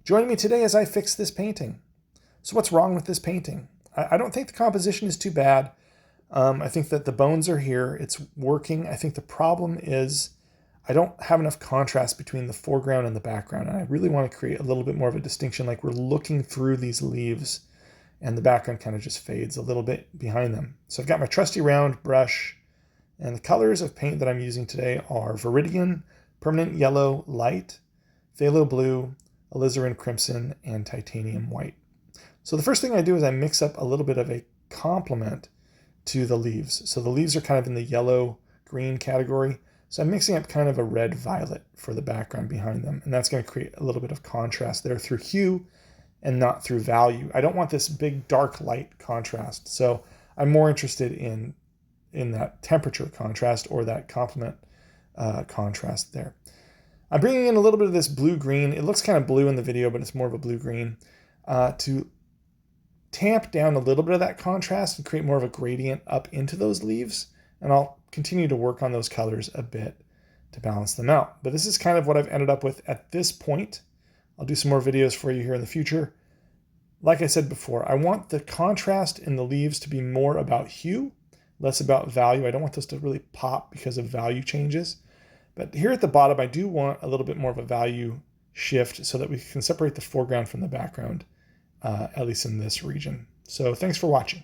Join me today as I fix this painting. So what's wrong with this painting? I don't think the composition is too bad. I think that the bones are here. It's working. I think the problem is I don't have enough contrast between the foreground and the background. And I really want to create a little bit more of a distinction, like we're looking through these leaves and the background kind of just fades a little bit behind them. So I've got my trusty round brush, and the colors of paint that I'm using today are Viridian, Permanent Yellow Light, Phthalo Blue, Alizarin Crimson, and Titanium White. So the first thing I do is I mix up a little bit of a complement to the leaves. So the leaves are kind of in the yellow-green category. So I'm mixing up kind of a red-violet for the background behind them. And that's going to create a little bit of contrast there through hue and not through value. I don't want this big dark light contrast. So I'm more interested in that temperature contrast or that complement contrast there. I'm bringing in a little bit of this blue-green. It looks kind of blue in the video, but it's more of a blue-green to tamp down a little bit of that contrast and create more of a gradient up into those leaves. And I'll continue to work on those colors a bit to balance them out. But this is kind of what I've ended up with at this point. I'll do some more videos for you here in the future. Like I said before, I want the contrast in the leaves to be more about hue, less about value. I don't want this to really pop because of value changes. But here at the bottom, I do want a little bit more of a value shift so that we can separate the foreground from the background, at least in this region. So thanks for watching.